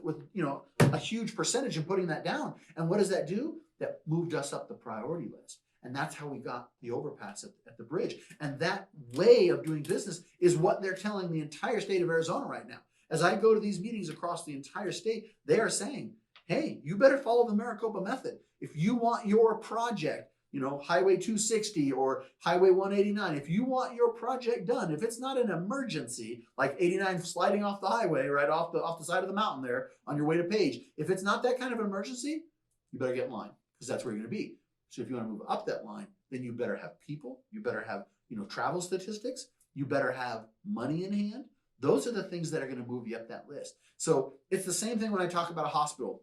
a huge percentage and putting that down. And what does that do? That moved us up the priority list. And that's how we got the overpass at the bridge. And that way of doing business is what they're telling the entire state of Arizona right now. As I go to these meetings across the entire state, they are saying, hey, you better follow the Maricopa method. If you want your project, Highway 260 or Highway 189, if you want your project done, if it's not an emergency, like 89 sliding off the highway, right off the side of the mountain there on your way to Page, if it's not that kind of an emergency, you better get in line because that's where you're going to be. So if you want to move up that line, then you better have people, you better have, travel statistics, you better have money in hand, Those are the things that are going to move you up that list. So it's the same thing when I talk about a hospital.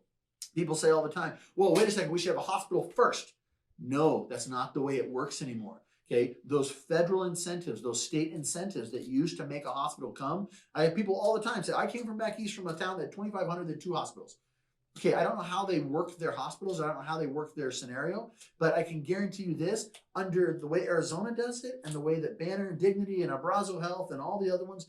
People say all the time, well, wait a second, we should have a hospital first. No, that's not the way it works anymore. Okay, those federal incentives, those state incentives that used to make a hospital come. I have people all the time say, I came from back east from a town that had 2,500 and 2 hospitals. Okay, I don't know how they worked their hospitals. I don't know how they worked their scenario, but I can guarantee you this, under the way Arizona does it and the way that Banner and Dignity and Abrazo Health and all the other ones,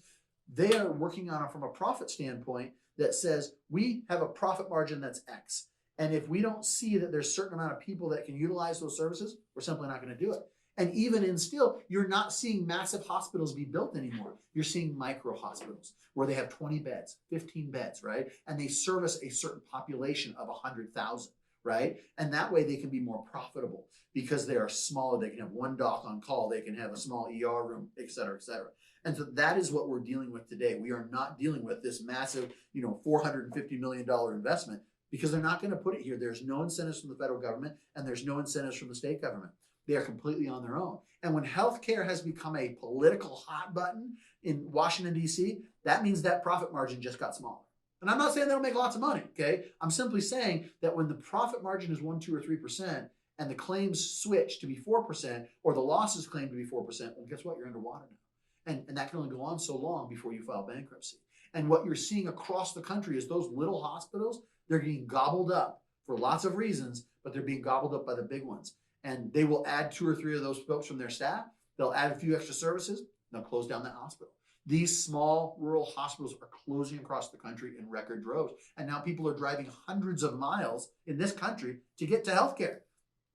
they are working on it from a profit standpoint that says we have a profit margin that's X. And if we don't see that there's a certain amount of people that can utilize those services, we're simply not going to do it. And even in still, you're not seeing massive hospitals be built anymore. You're seeing micro hospitals where they have 20 beds, 15 beds, right? And they service a certain population of 100,000, right? And that way they can be more profitable because they are smaller. They can have one doc on call. They can have a small ER room, et cetera, et cetera. And so that is what we're dealing with today. We are not dealing with this massive, $450 million investment because they're not going to put it here. There's no incentives from the federal government and there's no incentives from the state government. They are completely on their own. And when healthcare has become a political hot button in Washington, D.C., that means that profit margin just got smaller. And I'm not saying they don't make lots of money, okay? I'm simply saying that when the profit margin is 1%, 2%, or 3%, and the claims switch to be 4%, or the losses claim to be 4%, well, guess what? You're underwater now. And that can only go on so long before you file bankruptcy. And what you're seeing across the country is those little hospitals, they're getting gobbled up for lots of reasons, but they're being gobbled up by the big ones. And they will add 2 or 3 of those folks from their staff. They'll add a few extra services. They'll close down that hospital. These small rural hospitals are closing across the country in record droves. And now people are driving hundreds of miles in this country to get to healthcare.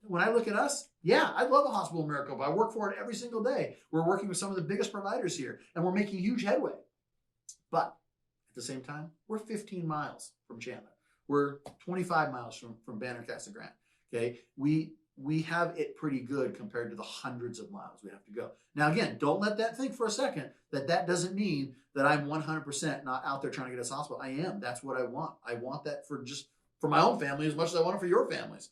When I look at us, yeah, I love a hospital in Maricopa. I work for it every single day. We're working with some of the biggest providers here, and we're making huge headway. But at the same time, we're 15 miles from Chandler. We're 25 miles from Banner, Casa Grande. Okay, we have it pretty good compared to the hundreds of miles we have to go. Now, again, don't let that think for a second that doesn't mean that I'm 100% not out there trying to get us to hospital. I am. That's what I want. I want that for my own family as much as I want it for your families.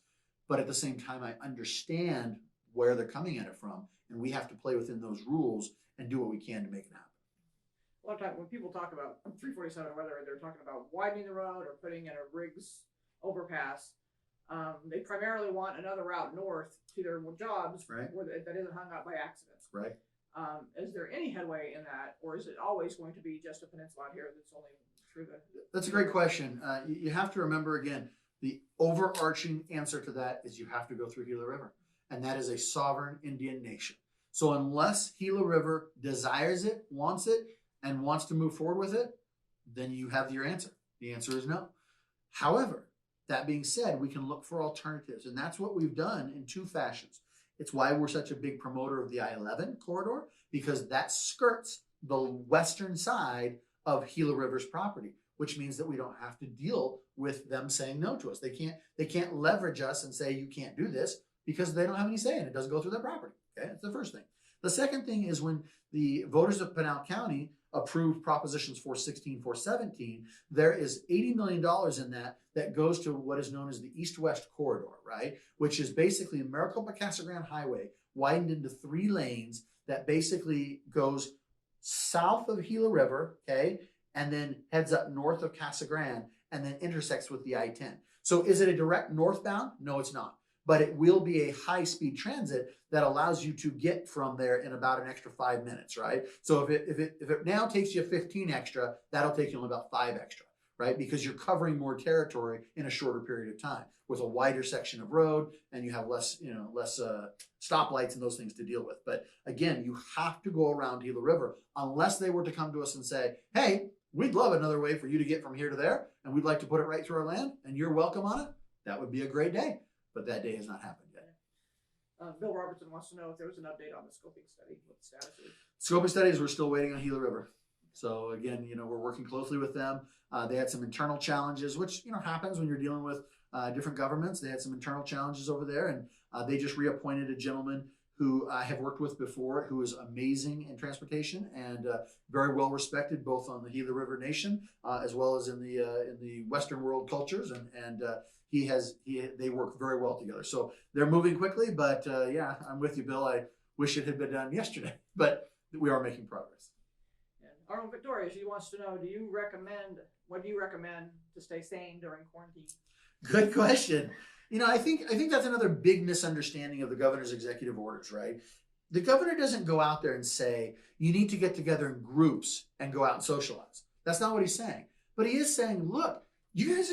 But at the same time, I understand where they're coming at it from, and we have to play within those rules and do what we can to make it happen. A lot of times when people talk about 347, whether they're talking about widening the road or putting in a Riggs overpass, they primarily want another route north to their jobs, right, that isn't hung up by accidents. Right. Is there any headway in that, or is it always going to be just a peninsula out here that's only through the... That's a great question. You have to remember, again, the overarching answer to that is you have to go through Gila River, and that is a sovereign Indian nation. So unless Gila River desires it, and wants to move forward with it, then you have your answer. The answer is no. However, that being said, we can look for alternatives, and that's what we've done in 2 fashions. It's why we're such a big promoter of the I-11 corridor, because that skirts the western side of Gila River's property, which means that we don't have to deal with them saying no to us. They can't leverage us and say you can't do this because they don't have any say in it. It doesn't go through their property. Okay, that's the first thing. The second thing is when the voters of Pinal County approved Propositions 416, 417, there is $80 million in that goes to what is known as the East-West Corridor, right? Which is basically Maricopa-Casa Grande Highway widened into 3 lanes that basically goes south of Gila River, okay, and then heads up north of Casa Grande and then intersects with the I-10. So is it a direct northbound? No, it's not. But it will be a high-speed transit that allows you to get from there in about an extra 5 minutes, right? So if it now takes you 15 extra, that'll take you only about 5 extra, right? Because you're covering more territory in a shorter period of time with a wider section of road, and you have less stoplights and those things to deal with. But again, you have to go around Gila River unless they were to come to us and say, hey, we'd love another way for you to get from here to there, and we'd like to put it right through our land, and you're welcome on it. That would be a great day. But that day has not happened yet. Bill Robertson wants to know if there was an update on the scoping study, what the status is. Scoping studies, we're still waiting on Gila River. So again, we're working closely with them. They had some internal challenges, which happens when you're dealing with different governments. They had some internal challenges over there, and they just reappointed a gentleman who I have worked with before, who is amazing in transportation and very well respected both on the Gila River Nation as well as in the Western world cultures, and they work very well together. So they're moving quickly, but I'm with you, Bill. I wish it had been done yesterday, but we are making progress. Victoria, she wants to know, what do you recommend to stay sane during quarantine? Good question. I think that's another big misunderstanding of the governor's executive orders, right? The governor doesn't go out there and say, you need to get together in groups and go out and socialize. That's not what he's saying. But he is saying, look, you guys,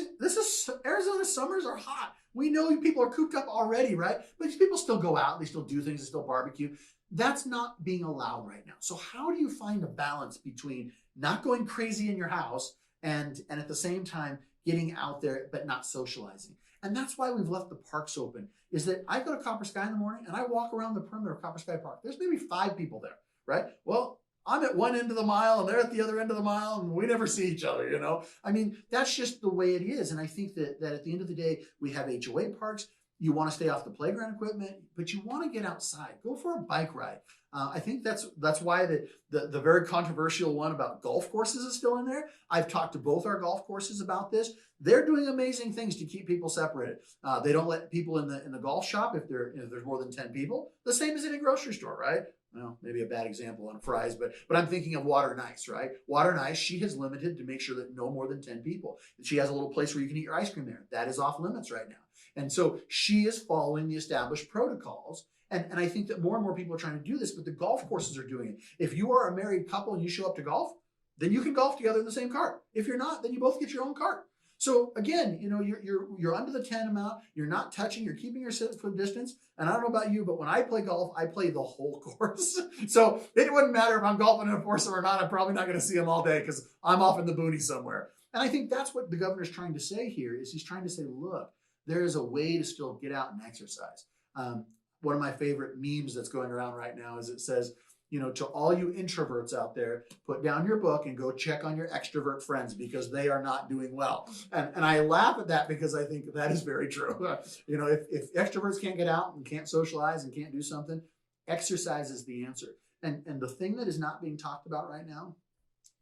Arizona summers are hot. We know people are cooped up already, right? But these people still go out, they still do things, they still barbecue. That's not being allowed right now. So how do you find a balance between not going crazy in your house and at the same time getting out there but not socializing? And that's why we've left the parks open, is that I go to Copper Sky in the morning and I walk around the perimeter of Copper Sky Park. There's maybe 5 people there, right? Well, I'm at one end of the mile and they're at the other end of the mile and we never see each other, I mean, that's just the way it is. And I think that at the end of the day, we have HOA parks. You want to stay off the playground equipment, but you want to get outside. Go for a bike ride. I think that's why the very controversial one about golf courses is still in there. I've talked to both our golf courses about this. They're doing amazing things to keep people separated. They don't let people in the golf shop if there's more than 10 people. The same as in a grocery store, right? Well, maybe a bad example on fries, but I'm thinking of Water and Ice, right? Water and Ice, she has limited to make sure that no more than 10 people. She has a little place where you can eat your ice cream there. That is off limits right now. And so she is following the established protocols. And I think that more and more people are trying to do this, but the golf courses are doing it. If you are a married couple and you show up to golf, then you can golf together in the same cart. If you're not, then you both get your own cart. So again, you're under the 10 amount, you're not touching, you're keeping your 6 foot distance. And I don't know about you, but when I play golf, I play the whole course. So it wouldn't matter if I'm golfing in a foursome or not. I'm probably not going to see them all day because I'm off in the boonies somewhere. And I think that's what the governor's trying to say here is he's trying to say, look, there is a way to still get out and exercise. One of my favorite memes that's going around right now is it says, to all you introverts out there, put down your book and go check on your extrovert friends because they are not doing well. And I laugh at that because I think that is very true. If extroverts can't get out and can't socialize and can't do something, exercise is the answer. And the thing that is not being talked about right now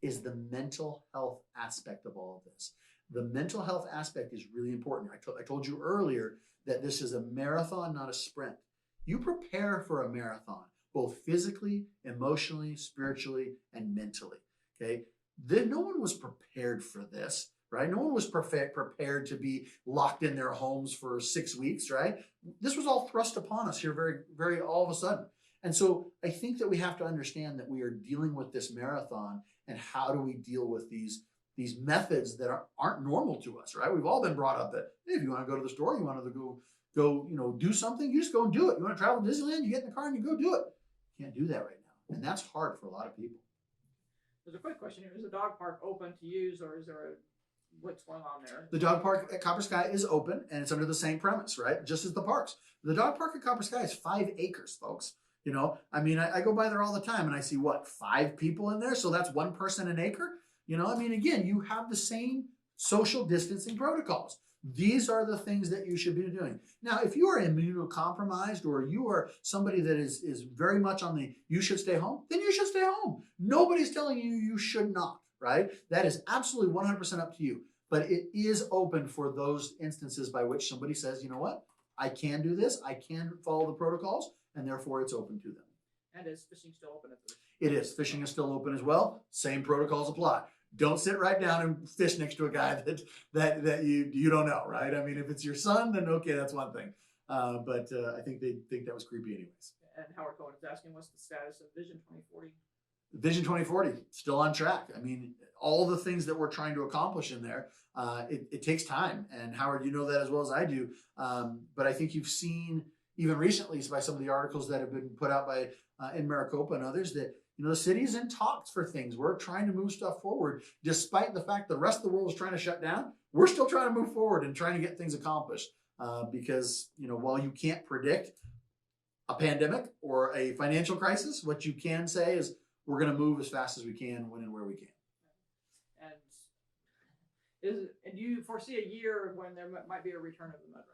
is the mental health aspect of all of this. The mental health aspect is really important. I told you earlier that this is a marathon, not a sprint. You prepare for a marathon, both physically, emotionally, spiritually, and mentally, okay? No one was prepared for this, right? No one was prepared to be locked in their homes for 6 weeks, right? This was all thrust upon us here very, very all of a sudden. And so I think that we have to understand that we are dealing with this marathon and how do we deal with these methods that aren't normal to us, right? We've all been brought up that, hey, if you want to go to the store, you want to go, do something, you just go and do it. You want to travel to Disneyland, you get in the car and you go do it. You can't do that right now. And that's hard for a lot of people. There's a quick question here. Is the dog park open to use or is there what's going on there? The dog park at Copper Sky is open and it's under the same premise, right? Just as the parks. The dog park at Copper Sky is 5 acres, folks. I go by there all the time and I see 5 people in there. So that's 1 person an acre. Again, you have the same social distancing protocols. These are the things that you should be doing. Now, if you are immunocompromised or you are somebody that is very much on the you should stay home, then you should stay home. Nobody's telling you you should not, right? That is absolutely 100% up to you. But it is open for those instances by which somebody says, you know what, I can do this, I can follow the protocols, and therefore it's open to them. And is fishing still open at the It is. Fishing is still open as well. Same protocols apply. Don't sit right down and fish next to a guy that you don't know, right? I mean, if it's your son, then okay, that's one thing. But I think they think that was creepy anyways. And Howard Cohen is asking, what's the status of Vision 2040? Vision 2040, still on track. I mean, all the things that we're trying to accomplish in there, it takes time. And Howard, you know that as well as I do. But I think you've seen even recently by some of the articles that have been put out by InMaricopa and others that the city's in talks for things. We're trying to move stuff forward, despite the fact the rest of the world is trying to shut down. We're still trying to move forward and trying to get things accomplished because, while you can't predict a pandemic or a financial crisis, what you can say is we're going to move as fast as we can, when and where we can. And do you foresee a year when there might be a return of the mud run?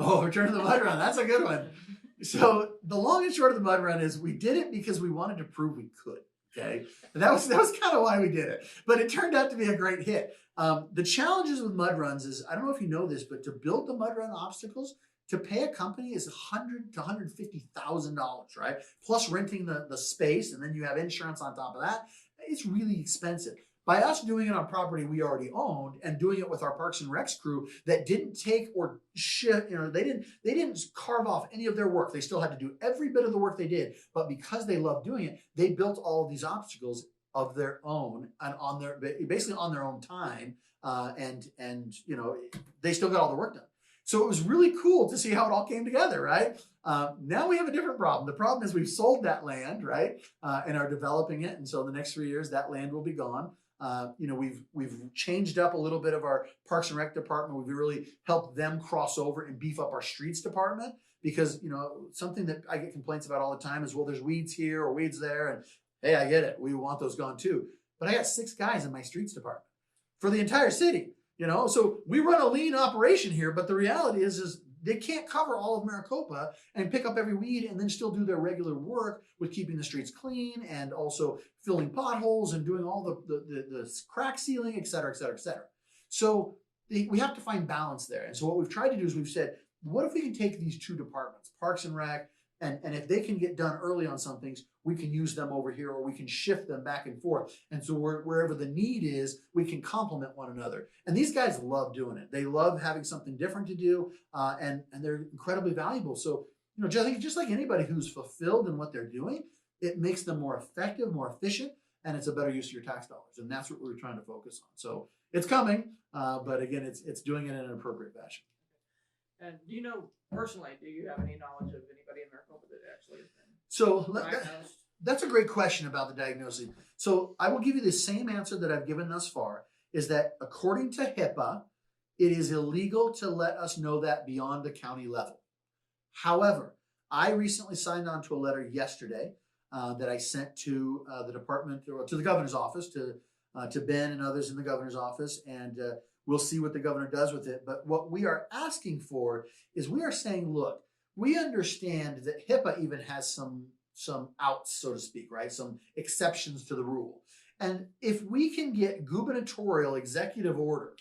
Oh, return of the mud run. That's a good one. So the long and short of the mud run is we did it because we wanted to prove we could. Okay. And that was kind of why we did it, but it turned out to be a great hit. The challenges with mud runs is, I don't know if you know this, but to build the mud run obstacles, to pay a company is $100,000 to $150,000, right? Plus renting the space. And then you have insurance on top of that. it's really expensive. By us doing it on property we already owned and doing it with our Parks and Recs crew that didn't take or shift, they didn't carve off any of their work. They still had to do every bit of the work they did, but because they loved doing it, they built all of these obstacles of their own and basically on their own time, and they still got all the work done. So it was really cool to see how it all came together, right? Now we have a different problem. The problem is we've sold that land, right, and are developing it, and so in the next 3 years that land will be gone. We've changed up a little bit of our Parks and Rec department. We've really helped them cross over and beef up our streets department because, something that I get complaints about all the time is, well, there's weeds here or weeds there. And hey, I get it. We want those gone too. But I got 6 guys in my streets department for the entire city, so we run a lean operation here. But the reality is they can't cover all of Maricopa and pick up every weed and then still do their regular work with keeping the streets clean and also filling potholes and doing all the crack sealing, et cetera, et cetera, et cetera. So we have to find balance there. And so what we've tried to do is we've said, what if we can take these 2 departments, Parks and Rec, and if they can get done early on some things, we can use them over here or we can shift them back and forth. And so wherever the need is, we can complement one another. And these guys love doing it. They love having something different to do, and they're incredibly valuable. So, just like anybody who's fulfilled in what they're doing, it makes them more effective, more efficient, and it's a better use of your tax dollars. And that's what we're trying to focus on. So it's coming, but again, it's doing it in an appropriate fashion. And personally, do you have any knowledge of anybody in Maricopa that actually has been diagnosed? That's a great question about the diagnosis. So I will give you the same answer that I've given thus far, is that according to HIPAA, it is illegal to let us know that beyond the county level. However, I recently signed on to a letter yesterday that I sent to the department, or to the governor's office, to Ben and others in the governor's office, and we'll see what the governor does with it. But what we are asking for is we are saying, look, we understand that HIPAA even has some outs, so to speak, right? Some exceptions to the rule. And if we can get gubernatorial executive order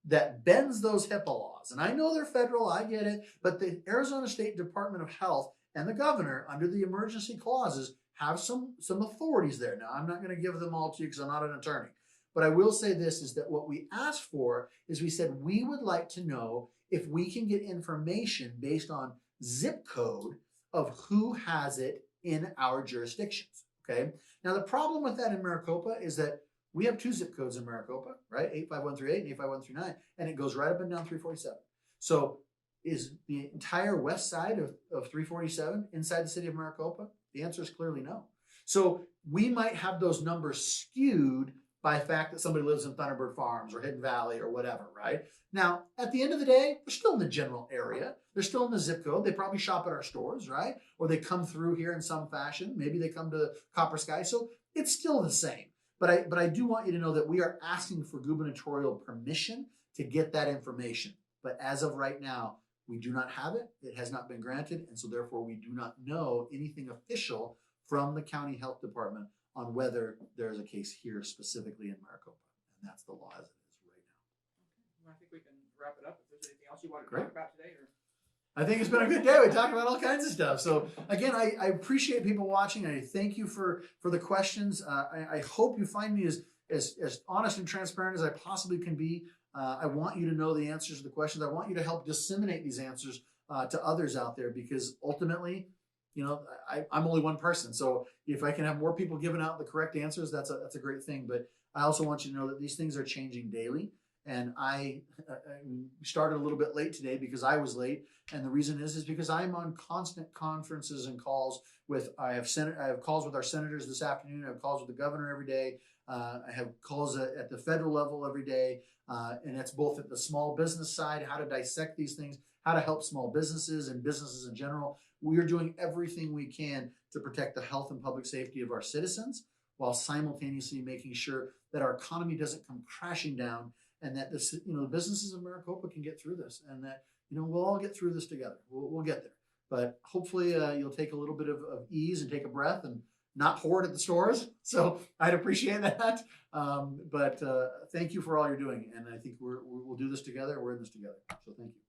that bends those HIPAA laws, and I know they're federal, I get it, but the Arizona State Department of Health and the governor, under the emergency clauses, have some authorities there. Now, I'm not going to give them all to you because I'm not an attorney. But I will say this, is that what we asked for is we said we would like to know if we can get information based on zip code of who has it in our jurisdictions, okay? Now, the problem with that in Maricopa is that we have 2 zip codes in Maricopa, right? 85138 and 85139, and it goes right up and down 347. So is the entire west side of 347 inside the city of Maricopa? The answer is clearly no. So we might have those numbers skewed by the fact that somebody lives in Thunderbird Farms or Hidden Valley or whatever, right? Now, at the end of the day, they're still in the general area. They're still in the zip code. They probably shop at our stores, right? Or they come through here in some fashion. Maybe they come to Copper Sky. So it's still the same. But I do want you to know that we are asking for gubernatorial permission to get that information. But as of right now, we do not have it. It has not been granted. And so therefore, we do not know anything official from the county health department on whether there's a case here specifically in Maricopa. And that's the law as it is right now. Well, I think we can wrap it up. If there's anything else you want to talk about today, or I think it's been a good day. We talked about all kinds of stuff. So again, I appreciate people watching. I thank you for the questions. I hope you find me as honest and transparent as I possibly can be. I want you to know the answers to the questions. I want you to help disseminate these answers to others out there, because ultimately, I'm only one person. So if I can have more people giving out the correct answers, that's a great thing. But I also want you to know that these things are changing daily. And I started a little bit late today because I was late. And the reason is because I'm on constant conferences and calls I have calls with our senators this afternoon. I have calls with the governor every day. I have calls at the federal level every day. And that's both at the small business side, how to dissect these things, how to help small businesses and businesses in general. We are doing everything we can to protect the health and public safety of our citizens, while simultaneously making sure that our economy doesn't come crashing down, and that the businesses in Maricopa can get through this, and that we'll all get through this together. We'll get there. But hopefully you'll take a little bit of ease and take a breath and not hoard at the stores. So I'd appreciate that. But thank you for all you're doing, and I think we'll do this together. We're in this together. So thank you.